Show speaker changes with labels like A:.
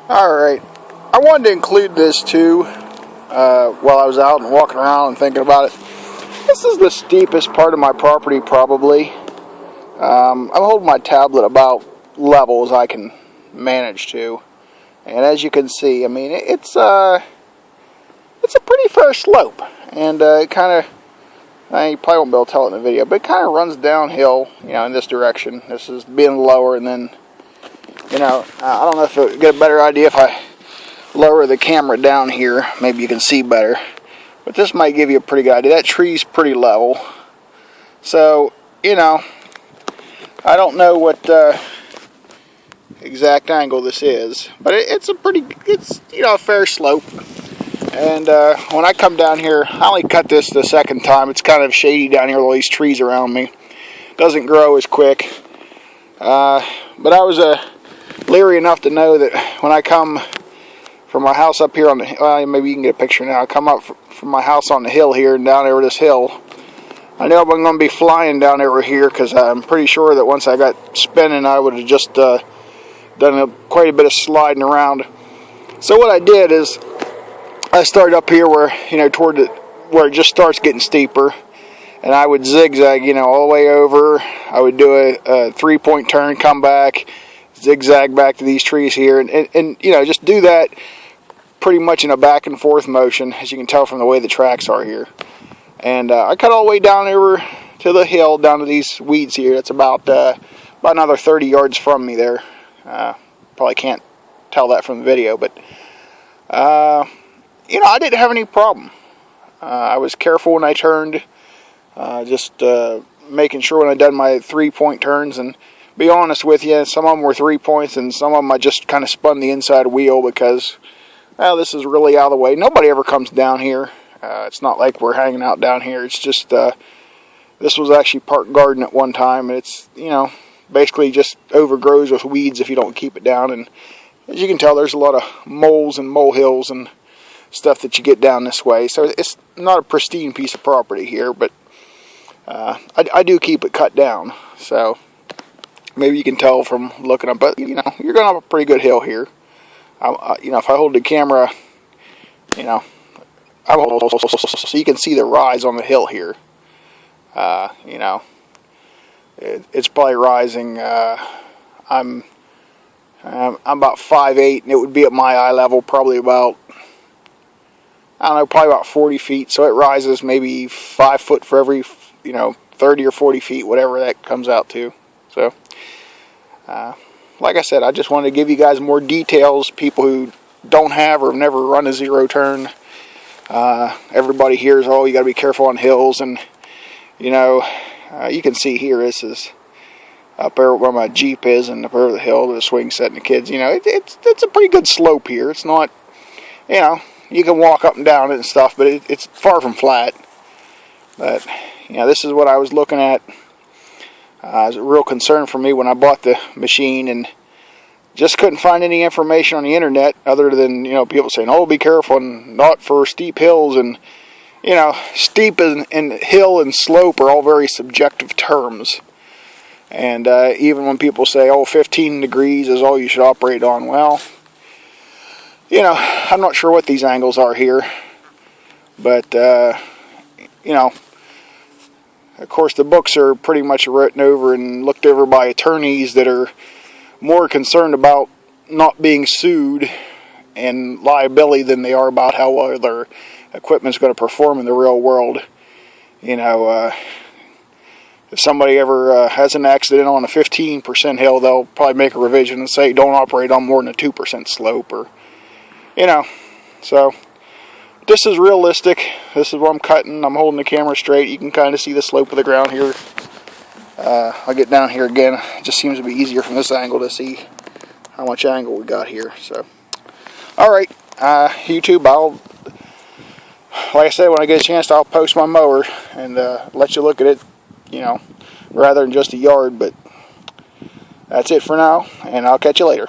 A: Alright, I wanted to include this too while I was out and walking around and thinking about it. This is the steepest part of my property probably. I'm holding my tablet about level as I can manage to. And as you can see, I mean, it's a pretty fair slope. And it kind of, you probably won't be able to tell it in the video, but it kind of runs downhill, you know, in this direction. This is being lower, and then, you know, I don't know if it would get a better idea if I lower the camera down here. Maybe you can see better. But this might give you a pretty good idea. That tree's pretty level. So, you know, I don't know what exact angle this is, but it's you know, a fair slope. And when I come down here, I only cut this the second time. It's kind of shady down here with all these trees around me. Doesn't grow as quick. But I was leery enough to know that when I come from my house up here on the, well, maybe you can get a picture now. I come up from my house on the hill here and down over this hill. I know I'm going to be flying down over here because I'm pretty sure that once I got spinning, I would have just done quite a bit of sliding around. So what I did is I started up here where, you know, where it just starts getting steeper, and I would zigzag, you know, all the way over. I would do a 3-point turn, come back, zigzag back to these trees here, and you know, just do that pretty much in a back and forth motion, as you can tell from the way the tracks are here. And I cut all the way down over to the hill, down to these weeds here. That's about another 30 yards from me there. Probably can't tell that from the video, but you know, I didn't have any problem. I was careful when I turned, just making sure when I done my 3-point turns. And be honest with you, some of them were 3 points, and some of them I just kind of spun the inside wheel because, well, this is really out of the way. Nobody ever comes down here. It's not like we're hanging out down here. It's just, this was actually park garden at one time, and it's, you know, basically just overgrows with weeds if you don't keep it down. And as you can tell, there's a lot of moles and molehills and stuff that you get down this way. So it's not a pristine piece of property here, but I do keep it cut down. So maybe you can tell from looking up, but you know, you're going to have a pretty good hill here. You know, if I hold the camera, you know, so you can see the rise on the hill here. You know, it's probably rising. I'm about 5'8", and it would be at my eye level, probably about, I don't know, probably about 40 feet. So it rises maybe 5 foot for every, you know, 30 or 40 feet, whatever that comes out to. So, like I said, I just wanted to give you guys more details. People who don't have or have never run a zero turn. Everybody hears, oh, you got to be careful on hills, and you know, you can see here, this is up there where my Jeep is, and up over the hill, the swing set and the kids. You know, it's a pretty good slope here. It's not, you know, you can walk up and down it and stuff, but it's far from flat. But you know, this is what I was looking at. It was a real concern for me when I bought the machine, and just couldn't find any information on the internet other than, you know, people saying, oh, be careful, and not for steep hills. And you know, steep and hill and slope are all very subjective terms. And even when people say, oh, 15 degrees is all you should operate on, well, you know, I'm not sure what these angles are here. But, you know, of course the books are pretty much written over and looked over by attorneys that are more concerned about not being sued and liability than they are about how well their equipment's going to perform in the real world. You know, if somebody ever has an accident on a 15% hill, they'll probably make a revision and say don't operate on more than a 2% slope, or, you know. So this is realistic. This is what I'm cutting. I'm holding the camera straight. You can kind of see the slope of the ground here. I'll get down here again. It just seems to be easier from this angle to see how much angle we got here. So, alright, YouTube, like I said, when I get a chance, I'll post my mower and let you look at it, you know, rather than just a yard. But that's it for now, and I'll catch you later.